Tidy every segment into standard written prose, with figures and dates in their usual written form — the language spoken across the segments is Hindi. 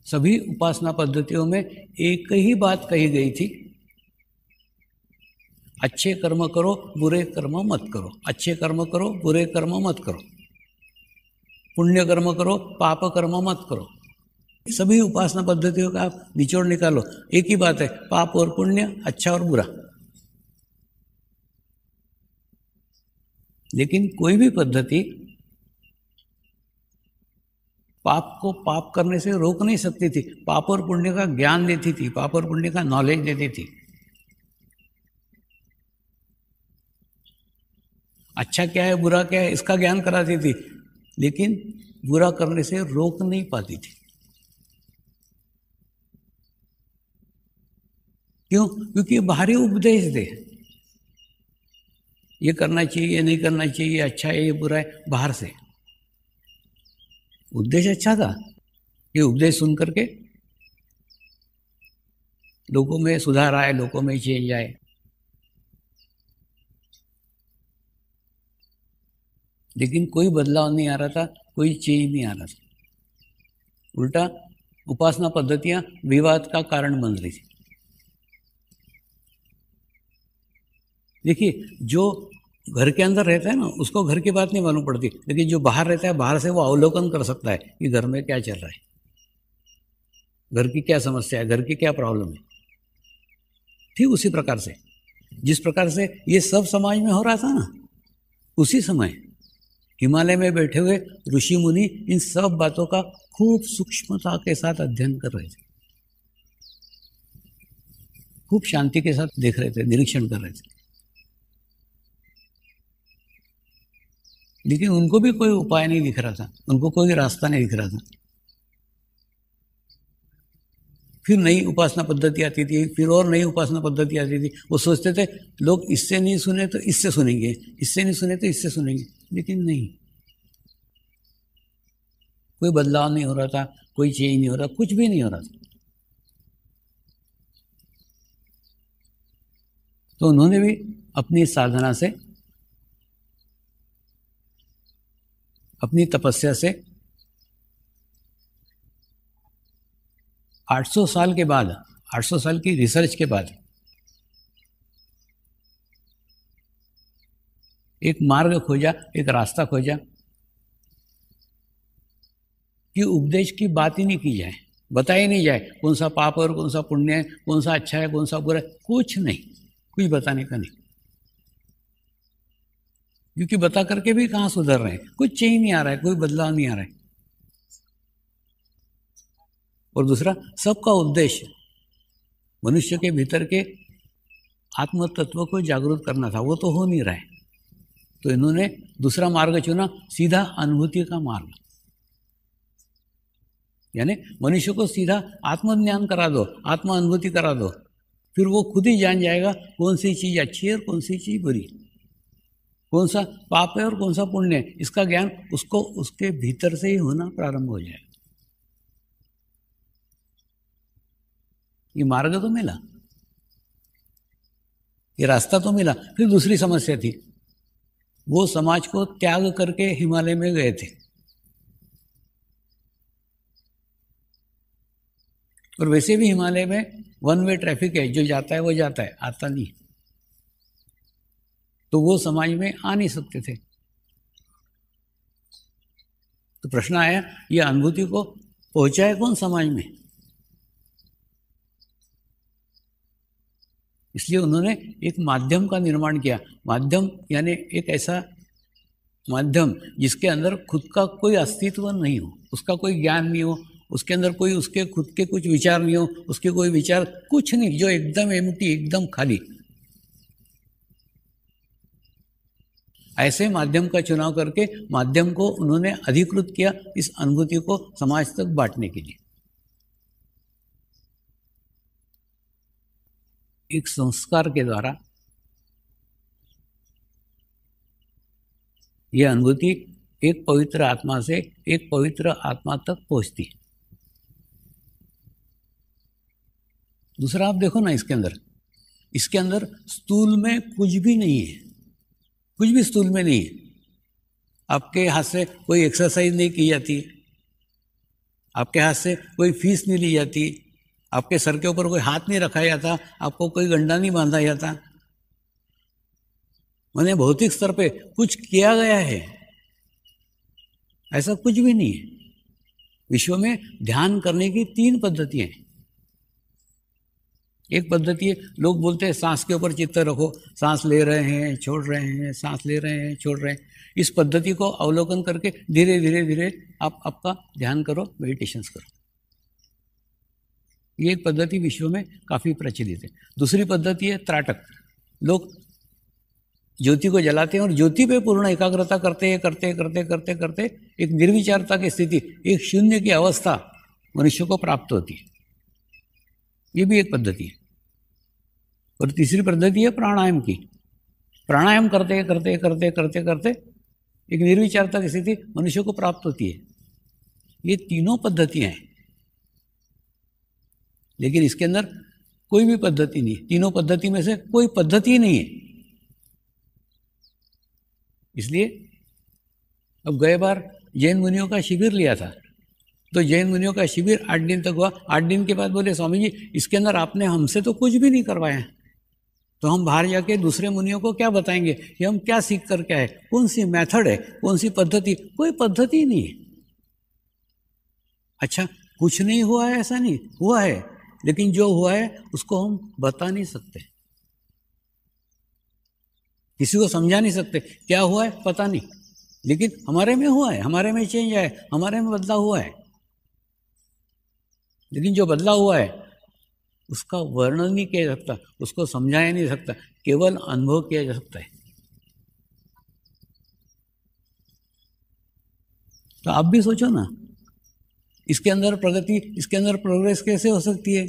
सभी उपासना पद्धतियों में एक ही बात कही गई थी, अच्छे कर्म करो, बुरे कर्म मत करो, अच्छे कर्म करो, बुरे कर्म मत करो, पुण्य कर्म करो, पाप कर्म मत करो। सभी उपासना पद्धतियों का आप निचोड़ निकालो, एक ही बात है, पाप और पुण्य, अच्छा और बुरा। लेकिन कोई भी पद्धति पाप को पाप करने से रोक नहीं सकती थी, पाप और पुण्य का ज्ञान देती थी, पाप और पुण्य का नॉलेज देती थी। अच्छा क्या है, बुरा क्या है, इसका ज्ञान कराती थी, लेकिन बुरा करने से रोक नहीं पाती थी। क्यों? क्योंकि बाहरी उपदेश दे, ये करना चाहिए, ये नहीं करना चाहिए, अच्छा है, ये बुरा है, बाहर से। उद्देश्य अच्छा था, ये उपदेश सुन करके लोगों में सुधार आए, लोगों में चेंज आए। लेकिन कोई बदलाव नहीं आ रहा था, कोई चेंज नहीं आ रहा था। उल्टा उपासना पद्धतियां विवाद का कारण बन रही थी। देखिए, जो घर के अंदर रहता है ना, उसको घर की बात नहीं मालूम पड़ती, लेकिन जो बाहर रहता है, बाहर से वो अवलोकन कर सकता है कि घर में क्या चल रहा है, घर की क्या समस्या है, घर की क्या प्रॉब्लम है। ठीक उसी प्रकार से, जिस प्रकार से ये सब समाज में हो रहा था ना, उसी समय हिमालय में बैठे हुए ऋषि मुनि इन सब बातों का खूब सूक्ष्मता के साथ अध्ययन कर रहे थे, खूब शांति के साथ देख रहे थे, निरीक्षण कर रहे थे। लेकिन उनको भी कोई उपाय नहीं दिख रहा था, उनको कोई रास्ता नहीं दिख रहा था। फिर नई उपासना पद्धति आती थी, फिर और नई उपासना पद्धति आती थी। वो सोचते थे लोग इससे नहीं सुने तो इससे सुनेंगे, इससे नहीं सुने तो इससे सुनेंगे, लेकिन नहीं, कोई बदलाव नहीं हो रहा था, कोई चेंज नहीं हो रहा, कुछ भी नहीं हो रहा था। तो उन्होंने भी अपनी साधना से, अपनी तपस्या से 800 साल के बाद, 800 साल की रिसर्च के बाद एक मार्ग खोजा, एक रास्ता खोजा कि उपदेश की बात ही नहीं की जाए, बताया नहीं जाए कौन सा पाप और कौन सा पुण्य है, कौन सा अच्छा है, कौन सा बुरा है, कुछ नहीं, कुछ बताने का नहीं। क्योंकि बता करके भी कहाँ सुधर रहे हैं, कुछ चेंज नहीं आ रहा है, कोई बदलाव नहीं आ रहा है। और दूसरा, सबका उद्देश्य मनुष्य के भीतर के आत्म तत्व को जागरूक करना था, वो तो हो नहीं रहा है। तो इन्होंने दूसरा मार्ग चुना, सीधा अनुभूति का मार्ग। यानी मनुष्य को सीधा आत्मज्ञान करा दो, आत्म अनुभूति करा दो, फिर वो खुद ही जान जाएगा कौन सी चीज अच्छी है और कौन सी चीज बुरी, कौन सा पाप है और कौन सा पुण्य है। इसका ज्ञान उसको उसके भीतर से ही होना प्रारंभ हो जाएगा। ये मार्ग तो मिला, ये रास्ता तो मिला। फिर दूसरी समस्या थी, वो समाज को त्याग करके हिमालय में गए थे, और वैसे भी हिमालय में वन वे ट्रैफिक है, जो जाता है वो जाता है, आता नहीं। तो वो समाज में आ नहीं सकते थे। तो प्रश्न आया, ये अनुभूति को पहुंचाए कौन समाज में? इसलिए उन्होंने एक माध्यम का निर्माण किया। माध्यम यानी एक ऐसा माध्यम जिसके अंदर खुद का कोई अस्तित्व नहीं हो, उसका कोई ज्ञान नहीं हो, उसके अंदर कोई उसके खुद के कुछ विचार नहीं हो, उसके कोई विचार कुछ नहीं, जो एकदम एम्प्टी, एकदम खाली। ऐसे माध्यम का चुनाव करके माध्यम को उन्होंने अधिकृत किया, इस अनुभूति को समाज तक बांटने के लिए। एक संस्कार के द्वारा यह अनुभूति एक पवित्र आत्मा से एक पवित्र आत्मा तक पहुंचती है। दूसरा आप देखो ना, इसके अंदर स्थूल में कुछ भी नहीं है, कुछ भी स्थूल में नहीं है। आपके हाथ से कोई एक्सरसाइज नहीं की जाती, आपके हाथ से कोई फीस नहीं ली जाती, आपके सर के ऊपर कोई हाथ नहीं रखा जाता, आपको कोई गंडा नहीं बांधा जाता। मैंने भौतिक स्तर पे कुछ किया गया है ऐसा कुछ भी नहीं है। विश्व में ध्यान करने की 3 पद्धतियां हैं। एक पद्धति है, लोग बोलते हैं सांस के ऊपर चित्त रखो, सांस ले रहे हैं छोड़ रहे हैं, सांस ले रहे हैं छोड़ रहे हैं। इस पद्धति को अवलोकन करके धीरे धीरे धीरे आप आपका ध्यान करो, मेडिटेशंस करो। ये एक पद्धति विश्व में काफ़ी प्रचलित है। दूसरी पद्धति है त्राटक। लोग ज्योति को जलाते हैं और ज्योति पे पूर्ण एकाग्रता करते करते करते करते करते एक निर्विचारता की स्थिति, एक शून्य की अवस्था मनुष्य को प्राप्त होती है। ये भी एक पद्धति है। और तीसरी पद्धति है प्राणायाम की। प्राणायाम करते करते करते करते करते एक निर्विचारता की स्थिति मनुष्य को प्राप्त होती है। ये तीनों पद्धतियां हैं, लेकिन इसके अंदर कोई भी पद्धति नहीं, तीनों पद्धति में से कोई पद्धति नहीं है। इसलिए अब गए बार जैन मुनियों का शिविर लिया था, तो जैन मुनियों का शिविर 8 दिन तक हुआ। 8 दिन के बाद बोले स्वामी जी इसके अंदर आपने हमसे तो कुछ भी नहीं करवाया, तो हम बाहर जाके दूसरे मुनियों को क्या बताएंगे कि हम क्या सीख कर क्या है, कौन सी मेथड है, कौन सी पद्धति, कोई पद्धति नहीं है। अच्छा कुछ नहीं हुआ है ऐसा नहीं, हुआ है, लेकिन जो हुआ है उसको हम बता नहीं सकते, किसी को समझा नहीं सकते। क्या हुआ है पता नहीं, लेकिन हमारे में हुआ है, हमारे में चेंज आया है, हमारे में बदलाव हुआ है। लेकिन जो बदलाव हुआ है उसका वर्णन नहीं किया जा सकता, उसको समझाया नहीं सकता, केवल अनुभव किया जा सकता है। तो आप भी सोचो ना, इसके अंदर प्रगति, इसके अंदर प्रोग्रेस कैसे हो सकती है?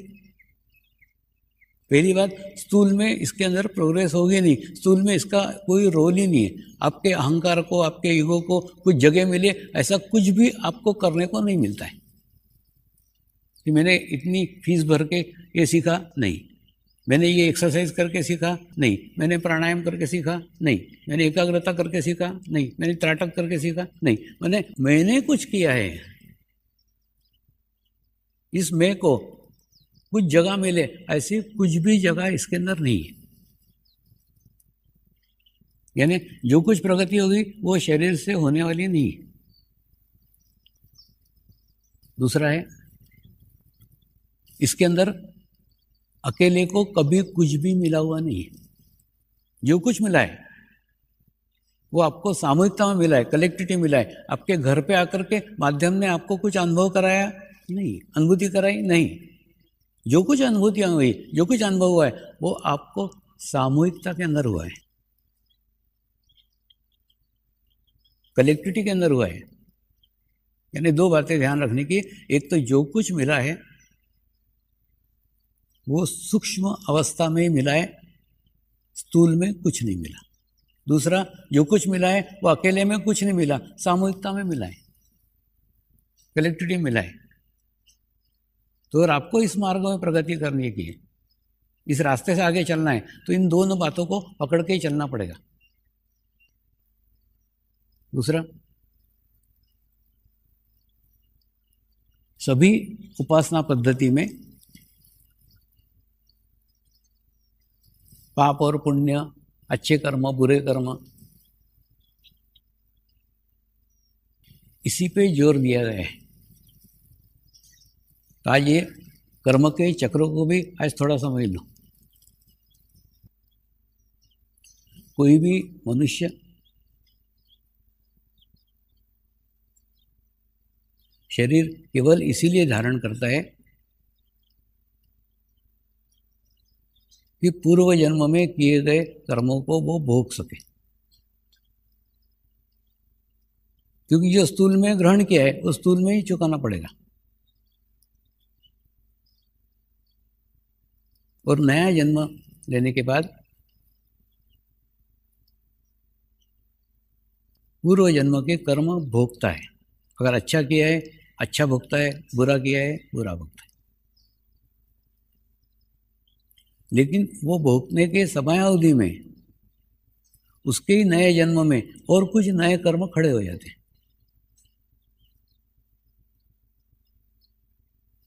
पहली बात, स्थूल में इसके अंदर प्रोग्रेस होगी नहीं, स्थूल में इसका कोई रोल ही नहीं है। आपके अहंकार को, आपके ईगो को कुछ जगह मिले, ऐसा कुछ भी आपको करने को नहीं मिलता है कि मैंने इतनी फीस भर के ये सीखा, नहीं, मैंने ये एक्सरसाइज करके सीखा, नहीं, मैंने प्राणायाम करके सीखा, नहीं, मैंने एकाग्रता करके सीखा, नहीं, मैंने त्राटक करके सीखा, नहीं, मैंने कुछ किया है। इस मैं को कुछ जगह मिले, ऐसी कुछ भी जगह इसके अंदर नहीं है। यानी जो कुछ प्रगति होगी वो शरीर से होने वाली नहीं है। दूसरा है, इसके अंदर अकेले को कभी कुछ भी मिला हुआ नहीं है। जो कुछ मिला है वो आपको सामूहिकता में मिला है, कलेक्टिविटी मिला है। आपके घर पे आकर के माध्यम ने आपको कुछ अनुभव कराया नहीं, अनुभूति कराई नहीं। जो कुछ अनुभूतियां हुई, जो कुछ अनुभव हुआ है, वो आपको सामूहिकता के अंदर हुआ है, कलेक्टिविटी के अंदर हुआ है। यानी 2 बातें ध्यान रखने की, एक तो जो कुछ मिला है वो सूक्ष्म अवस्था में मिला है, स्थूल में कुछ नहीं मिला। दूसरा, जो कुछ मिला है वो अकेले में कुछ नहीं मिला, सामूहिकता में मिला है, कलेक्टिविटी में मिला है। तो अगर आपको इस मार्ग में प्रगति करनी की है, इस रास्ते से आगे चलना है, तो इन दोनों बातों को पकड़ के ही चलना पड़ेगा। दूसरा, सभी उपासना पद्धति में पाप और पुण्य, अच्छे कर्म, बुरे कर्म, इसी पे जोर दिया गया है। तो आज ये कर्म के चक्रों को भी आज थोड़ा समझ लो। कोई भी मनुष्य शरीर केवल इसीलिए धारण करता है कि पूर्व जन्म में किए गए कर्मों को वो भोग सके, क्योंकि जो स्थूल में ग्रहण किया है वो स्थूल में ही चुकाना पड़ेगा। और नया जन्म लेने के बाद पूर्व जन्म के कर्म भोगता है। अगर अच्छा किया है अच्छा भोगता है, बुरा किया है बुरा भोगता है। लेकिन वो भोगने के समयावधि में उसके ही नए जन्म में और कुछ नए कर्म खड़े हो जाते हैं।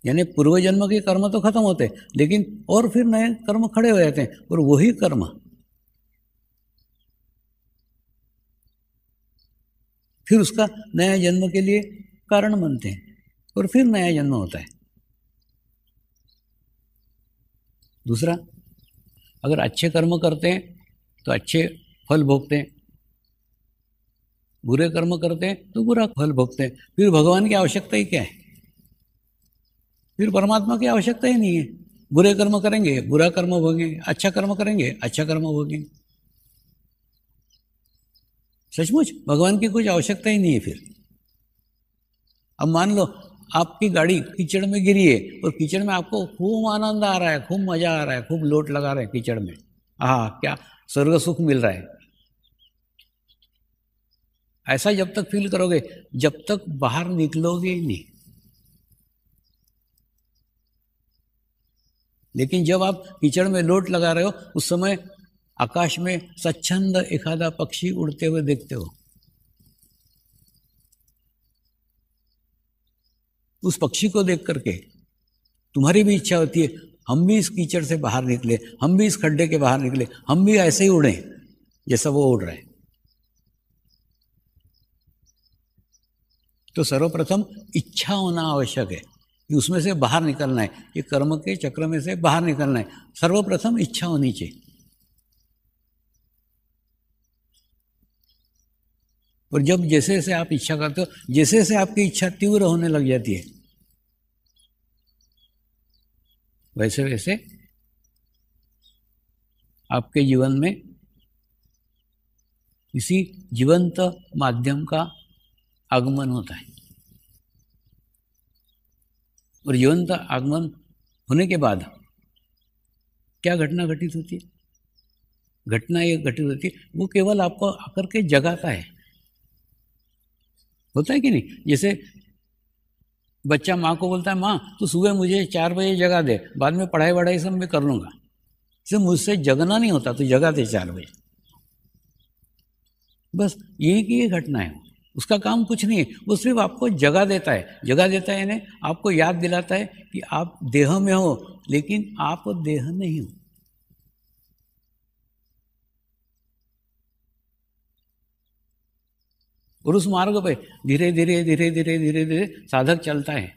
यानी पूर्व जन्म के कर्म तो खत्म होते हैं, लेकिन और फिर नए कर्म खड़े हो जाते हैं, और वही कर्म फिर उसका नया जन्म के लिए कारण बनते हैं, और फिर नया जन्म होता है। दूसरा, अगर अच्छे कर्म करते हैं तो अच्छे फल भोगते हैं, बुरे कर्म करते हैं तो बुरा फल भोगते हैं। फिर भगवान की आवश्यकता ही क्या है? फिर परमात्मा की आवश्यकता ही नहीं है। बुरे कर्म करेंगे बुरा कर्म भोगेंगे, अच्छा कर्म करेंगे अच्छा कर्म भोगेंगे। सचमुच भगवान की कुछ आवश्यकता ही नहीं है फिर। अब मान लो आपकी गाड़ी कीचड़ में गिरी है, और कीचड़ में आपको खूब आनंद आ रहा है, खूब मजा आ रहा है, खूब लोट लगा रहे हैं कीचड़ में, क्या स्वर्ग सुख मिल रहा है। ऐसा जब तक फील करोगे जब तक बाहर निकलोगे ही नहीं। लेकिन जब आप कीचड़ में लोट लगा रहे हो, उस समय आकाश में स्वच्छंद एखादा पक्षी उड़ते हुए देखते हो, उस पक्षी को देख करके तुम्हारी भी इच्छा होती है हम भी इस कीचड़ से बाहर निकले, हम भी इस खड्डे के बाहर निकले, हम भी ऐसे ही उड़े जैसा वो उड़ रहा है। तो सर्वप्रथम इच्छा होना आवश्यक है कि उसमें से बाहर निकलना है, ये कर्म के चक्र में से बाहर निकलना है। सर्वप्रथम इच्छा होनी चाहिए। और जब जैसे जैसे आप इच्छा करते हो, जैसे जैसे आपकी इच्छा तीव्र होने लग जाती है, वैसे वैसे आपके जीवन में किसी जीवंत माध्यम का आगमन होता है। और जीवंत आगमन होने के बाद क्या घटना घटित होती है? घटना ये घटित होती है, वो केवल आपको आकर के जगाता है। होता है कि नहीं? जैसे बच्चा माँ को बोलता है, माँ तू सुबह मुझे 4 बजे जगा दे, बाद में पढ़ाई वढ़ाई सब मैं कर लूँगा। इसे मुझसे जगना नहीं होता, तो जगा दे 4 बजे। बस यही की ये घटना है। उसका काम कुछ नहीं है, वो सिर्फ आपको जगा देता है। जगा देता है यानी आपको याद दिलाता है कि आप देह में हो, लेकिन आप देह नहीं हो। और उस मार्ग पे धीरे धीरे धीरे धीरे धीरे धीरे साधक चलता है।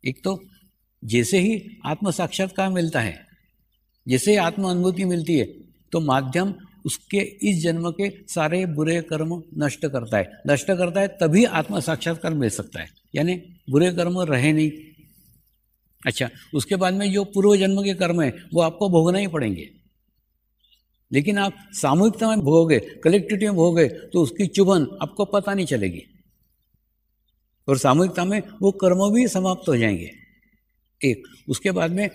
एक तो जैसे ही आत्म साक्षात्कार मिलता है, जैसे ही आत्म अनुभूति मिलती है, तो माध्यम उसके इस जन्म के सारे बुरे कर्म नष्ट करता है। नष्ट करता है तभी आत्म साक्षात्कार मिल सकता है, यानी बुरे कर्म रहे नहीं। अच्छा, उसके बाद में जो पूर्व जन्म के कर्म है वो आपको भोगना ही पड़ेंगे, लेकिन आप सामूहिकता में भोगोगे, कलेक्टिविटी में भोगोगे, तो उसकी चुभन आपको पता नहीं चलेगी, और सामूहिकता में वो कर्म भी समाप्त हो जाएंगे। एक, उसके बाद में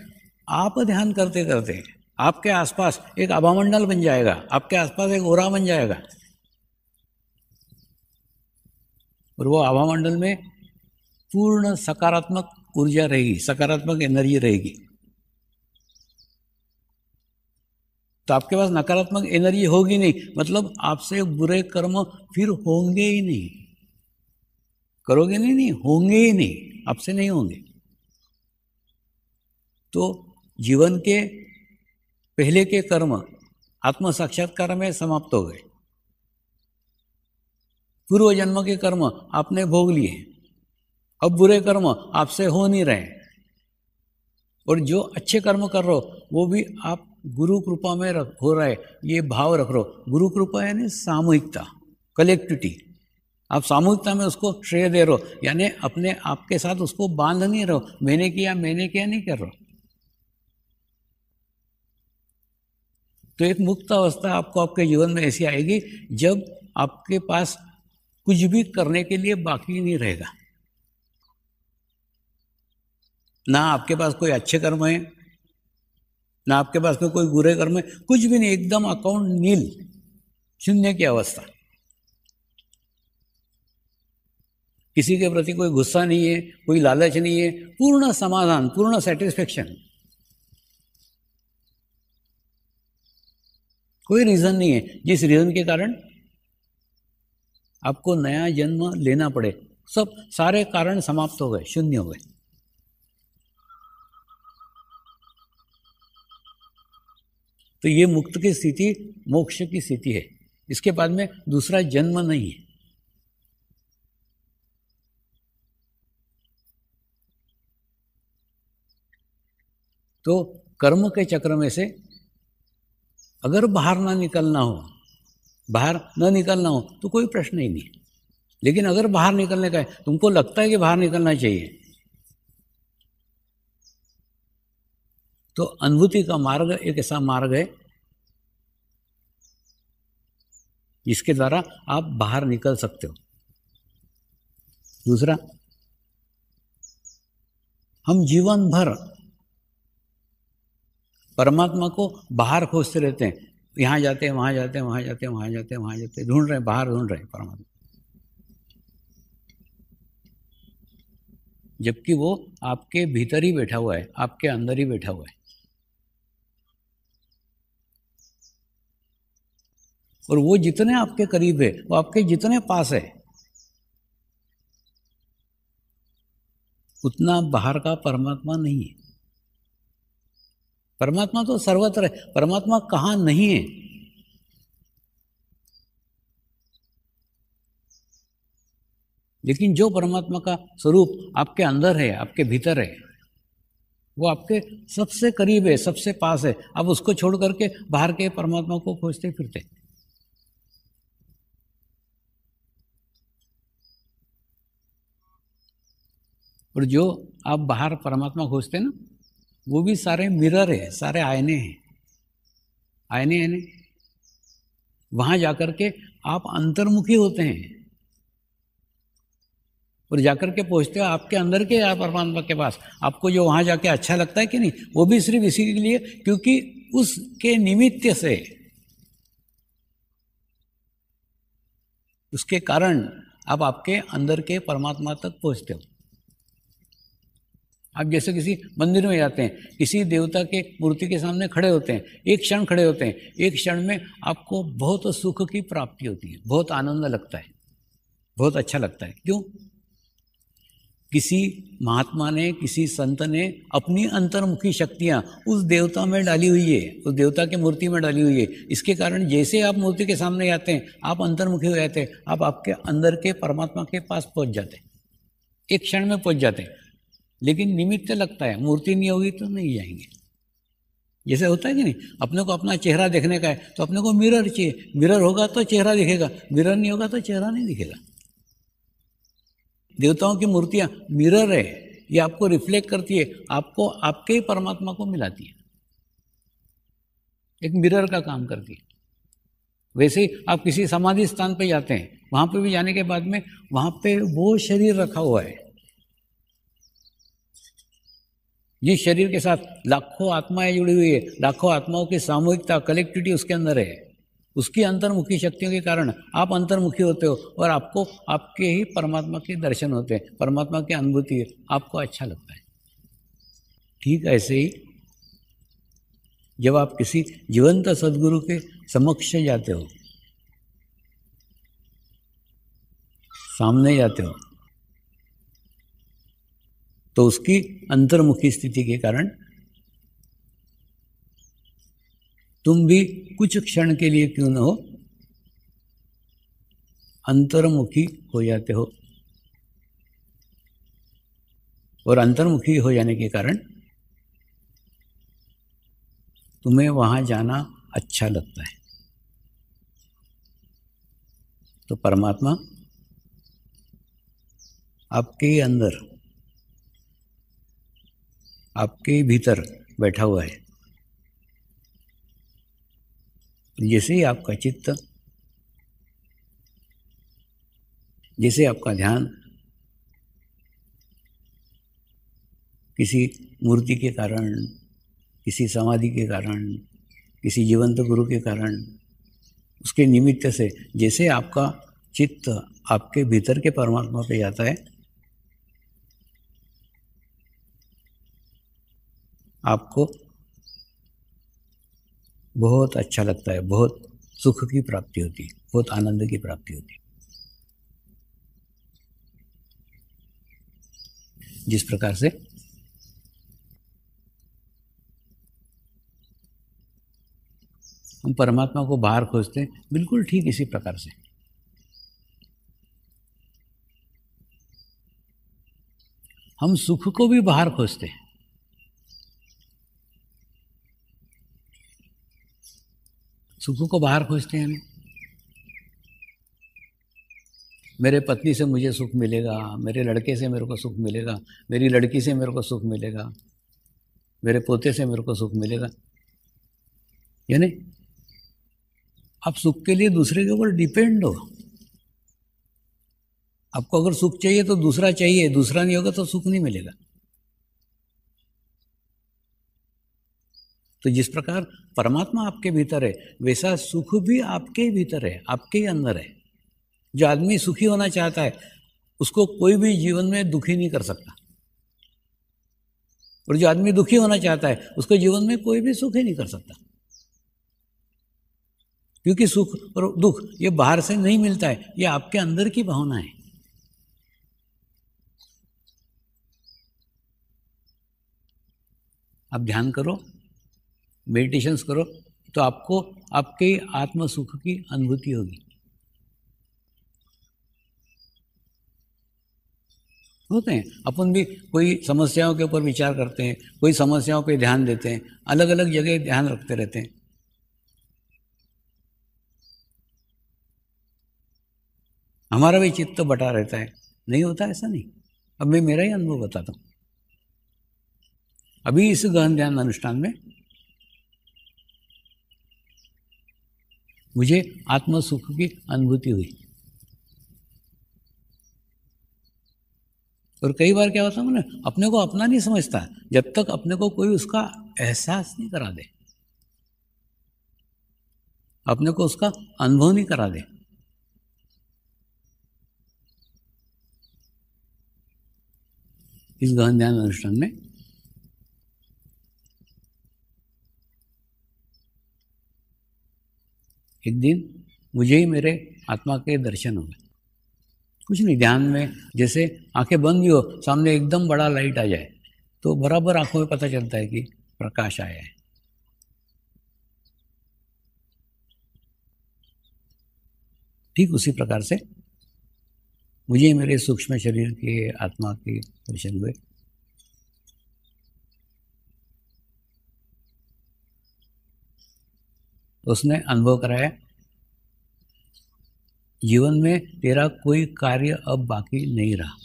आप ध्यान करते करते आपके आसपास एक आभामंडल बन जाएगा, आपके आसपास एक ओरा बन जाएगा, और वो आभामंडल में पूर्ण सकारात्मक ऊर्जा रहेगी, सकारात्मक एनर्जी रहेगी। तो आपके पास नकारात्मक एनर्जी होगी नहीं, मतलब आपसे बुरे कर्म फिर होंगे ही नहीं। करोगे नहीं, होंगे ही नहीं, आपसे नहीं होंगे। तो जीवन के पहले के कर्म आत्म साक्षात्कार में समाप्त हो गए। पूर्व जन्म के कर्म आपने भोग लिए, अब बुरे कर्म आपसे हो नहीं रहे, और जो अच्छे कर्म कर रहे हो वो भी आप गुरु कृपा में हो रहा है, ये भाव रख रहे हो। गुरु कृपा यानी सामूहिकता, कलेक्टिविटी। आप सामूहिकता में उसको श्रेय दे रहे हो, यानी अपने आपके साथ उसको बांध नहीं रहो, मैंने किया नहीं कर रहे हो। तो एक मुक्त अवस्था आपको आपके जीवन में ऐसी आएगी जब आपके पास कुछ भी करने के लिए बाकी नहीं रहेगा। ना आपके पास कोई अच्छे कर्म है, ना आपके पास में कोई बुरे कर्म है, कुछ भी नहीं, एकदम अकाउंट नील, शून्य की अवस्था। किसी के प्रति कोई गुस्सा नहीं है, कोई लालच नहीं है, पूर्ण समाधान, पूर्ण सेटिस्फेक्शन। कोई रीजन नहीं है जिस रीजन के कारण आपको नया जन्म लेना पड़े। सब सारे कारण समाप्त हो गए, शून्य हो गए। तो ये मुक्त की स्थिति मोक्ष की स्थिति है, इसके बाद में दूसरा जन्म नहीं है। तो कर्म के चक्र में से अगर बाहर ना निकलना हो तो कोई प्रश्न ही नहीं। लेकिन अगर बाहर निकलने का है, तुमको लगता है कि बाहर निकलना चाहिए, तो अनुभूति का मार्ग एक ऐसा मार्ग है जिसके द्वारा आप बाहर निकल सकते हो। दूसरा, हम जीवन भर परमात्मा को बाहर खोजते रहते हैं, यहाँ जाते हैं, वहाँ जाते हैं, वहाँ जाते हैं, वहाँ जाते हैं, वहाँ जाते हैं, ढूंढ रहे हैं, बाहर ढूंढ रहे हैं परमात्मा, जबकि वो आपके भीतर ही बैठा हुआ है, आपके अंदर ही बैठा हुआ है। और वो जितने आपके करीब है, वो आपके जितने पास है, उतना बाहर का परमात्मा नहीं है। परमात्मा तो सर्वत्र है, परमात्मा कहाँ नहीं है? लेकिन जो परमात्मा का स्वरूप आपके अंदर है, आपके भीतर है, वो आपके सबसे करीब है, सबसे पास है। आप उसको छोड़ करके बाहर के परमात्मा को खोजते फिरते। और जो आप बाहर परमात्मा खोजते हैं ना, वो भी सारे मिरर है, सारे आईने हैं, आईने वहां जाकर के आप अंतर्मुखी होते हैं और जाकर के पहुंचते हो आपके अंदर के परमात्मा के पास। आपको जो वहां जाके अच्छा लगता है कि नहीं, वो भी सिर्फ इसी के लिए, क्योंकि उसके निमित्त से, उसके कारण आप आपके अंदर के परमात्मा तक पहुंचते हो। आप जैसे किसी मंदिर में जाते हैं, किसी देवता के मूर्ति के सामने खड़े होते हैं, एक क्षण खड़े होते हैं, एक क्षण में आपको बहुत सुख की प्राप्ति होती है, बहुत आनंद लगता है, बहुत अच्छा लगता है। क्यों? किसी महात्मा ने, किसी संत ने अपनी अंतर्मुखी शक्तियां उस देवता में डाली हुई है, उस देवता की मूर्ति में डाली हुई है। इसके कारण जैसे आप मूर्ति के सामने जाते हैं, आप अंतर्मुखी हो जाते हैं, आप आपके अंदर के परमात्मा के पास पहुंच जाते हैं, एक क्षण में पहुंच जाते हैं। लेकिन निमित्त लगता है, मूर्ति नहीं होगी तो नहीं जाएंगे। जैसे होता है कि नहीं, अपने को अपना चेहरा देखने का है तो अपने को मिरर चाहिए, मिरर होगा तो चेहरा दिखेगा, मिरर नहीं होगा तो चेहरा नहीं दिखेगा। देवताओं की मूर्तियां मिरर है, ये आपको रिफ्लेक्ट करती है, आपको आपके ही परमात्मा को मिलाती है, एक मिरर का काम करती है। वैसे ही आप किसी समाधि स्थान पे जाते हैं, वहां पे भी जाने के बाद में वहां पे वो शरीर रखा हुआ है, जिस शरीर के साथ लाखों आत्माएं जुड़ी हुई है, लाखों आत्माओं की सामूहिकता, कलेक्टिविटी उसके अंदर है। उसकी अंतर्मुखी शक्तियों के कारण आप अंतर्मुखी होते हो और आपको आपके ही परमात्मा के दर्शन होते हैं, परमात्मा की अनुभूति है, आपको अच्छा लगता है। ठीक ऐसे ही जब आप किसी जीवंत सदगुरु के समक्ष जाते हो, सामने जाते हो, तो उसकी अंतर्मुखी स्थिति के कारण तुम भी कुछ क्षण के लिए क्यों न हो अंतर्मुखी हो जाते हो। और अंतर्मुखी हो जाने के कारण तुम्हें वहां जाना अच्छा लगता है। तो परमात्मा आपके ही अंदर, आपके ही भीतर बैठा हुआ है। जैसे ही आपका चित्त, जैसे आपका ध्यान किसी मूर्ति के कारण, किसी समाधि के कारण, किसी जीवंत गुरु के कारण, उसके निमित्त से जैसे आपका चित्त आपके भीतर के परमात्मा पे जाता है, आपको बहुत अच्छा लगता है, बहुत सुख की प्राप्ति होती है, बहुत आनंद की प्राप्ति होती है। जिस प्रकार से हम परमात्मा को बाहर खोजते हैं, बिल्कुल ठीक इसी प्रकार से। हम सुख को भी बाहर खोजते हैं। सुख को बाहर खोजते हैं हम। मेरे पत्नी से मुझे सुख मिलेगा, मेरे लड़के से मेरे को सुख मिलेगा, मेरी लड़की से मेरे को सुख मिलेगा, मेरे पोते से मेरे को सुख मिलेगा। यानी आप सुख के लिए दूसरे के ऊपर डिपेंड हो। आपको अगर सुख चाहिए तो दूसरा चाहिए, दूसरा नहीं होगा तो सुख नहीं मिलेगा। तो जिस प्रकार परमात्मा आपके भीतर है, वैसा सुख भी आपके भीतर है, आपके ही अंदर है। जो आदमी सुखी होना चाहता है उसको कोई भी जीवन में दुखी नहीं कर सकता, और जो आदमी दुखी होना चाहता है उसको जीवन में कोई भी सुख ही नहीं कर सकता। क्योंकि सुख और दुख ये बाहर से नहीं मिलता है, ये आपके अंदर की भावना है। आप ध्यान करो, मेडिटेशंस करो, तो आपको आपके आत्म सुख की अनुभूति होगी। होते हैं अपन भी कोई समस्याओं के ऊपर विचार करते हैं, कोई समस्याओं पे ध्यान देते हैं, अलग अलग जगह ध्यान रखते रहते हैं। हमारा भी चित्त तो बटा रहता है, नहीं होता ऐसा नहीं। अब मैं मेरा ही अनुभव बताता हूँ। अभी इस गहन ध्यान अनुष्ठान में मुझे आत्म सुख की अनुभूति हुई। और कई बार क्या होता है ना, अपने को अपना नहीं समझता जब तक अपने को कोई उसका एहसास नहीं करा दे, अपने को उसका अनुभव नहीं करा दे। इस गहन ध्यान अनुष्ठान में एक दिन मुझे ही मेरे आत्मा के दर्शन हो गए। कुछ नहीं, ध्यान में जैसे आंखें बंद भी हो, सामने एकदम बड़ा लाइट आ जाए तो बराबर आंखों में पता चलता है कि प्रकाश आया है। ठीक उसी प्रकार से मुझे मेरे सूक्ष्म शरीर के आत्मा के दर्शन हुए। उसने अनुभव कराया, जीवन में तेरा कोई कार्य अब बाकी नहीं रहा।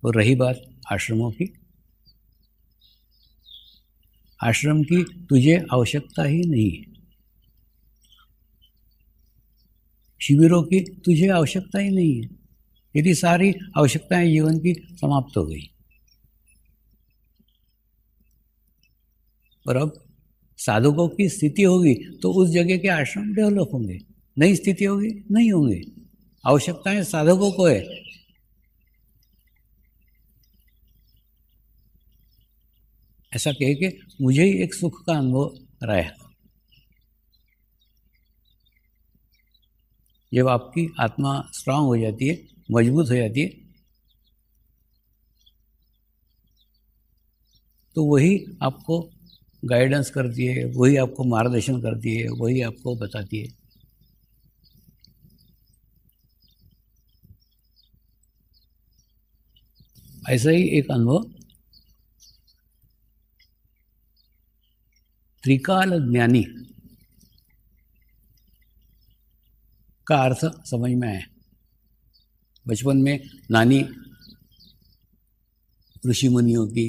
और रही बात आश्रमों की, आश्रम की तुझे आवश्यकता ही नहीं है, शिविरों की तुझे आवश्यकता ही नहीं है। यदि सारी आवश्यकताएं जीवन की समाप्त हो गई, और अब साधकों की स्थिति होगी तो उस जगह के आश्रम डेवलप होंगे, नई स्थिति होगी नहीं होंगे। आवश्यकताएं साधकों को है। ऐसा कह के मुझे ही एक सुख का अनुभव कराया। जब आपकी आत्मा स्ट्रांग हो जाती है, मजबूत हो जाती है, तो वही आपको गाइडेंस करती है, वही आपको मार्गदर्शन करती है, वही आपको बताती है। ऐसा ही एक अनुभव त्रिकाल ज्ञानी का अर्थ समझ में आया। बचपन में नानी ऋषि मुनियों की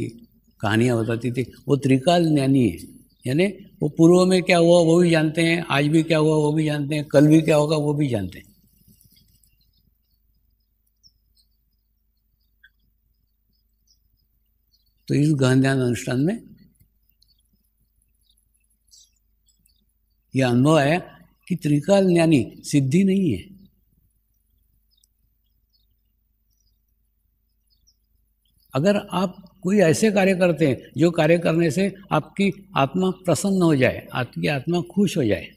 कहानियाँ बताती थी, वो त्रिकाल ज्ञानी है, यानी वो पूर्व में क्या हुआ वो भी जानते हैं, आज भी क्या हुआ वो भी जानते हैं, कल भी क्या होगा वो भी जानते हैं। तो इस गहन ध्यान अनुष्ठान में यह अनुभव आया कि त्रिकाल ज्ञानी सिद्धि नहीं है। अगर आप कोई ऐसे कार्य करते हैं जो कार्य करने से आपकी आत्मा प्रसन्न हो जाए, आपकी आत्मा खुश हो जाए,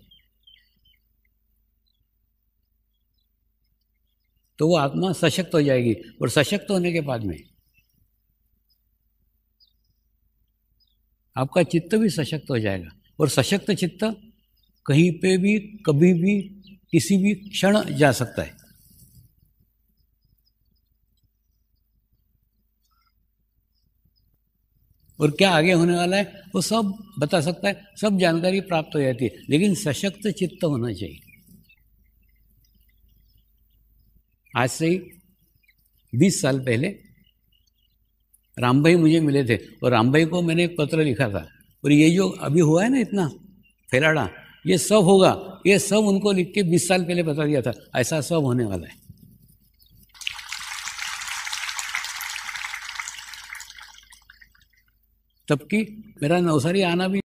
तो वो आत्मा सशक्त हो जाएगी। और सशक्त होने के बाद में आपका चित्त भी सशक्त हो जाएगा। और सशक्त चित्त कहीं पे भी कभी भी किसी भी क्षण जा सकता है। और क्या आगे होने वाला है वो सब बता सकता है, सब जानकारी प्राप्त हो जाती है, लेकिन सशक्त चित्त होना चाहिए। आज से ही 20 साल पहले राम भाई मुझे मिले थे और राम भाई को मैंने एक पत्र लिखा था, और ये जो अभी हुआ है ना इतना फैलाड़ा, ये सब होगा, ये सब उनको लिख के 20 साल पहले बता दिया था, ऐसा सब होने वाला है। तब कि मेरा नवसारी आना भी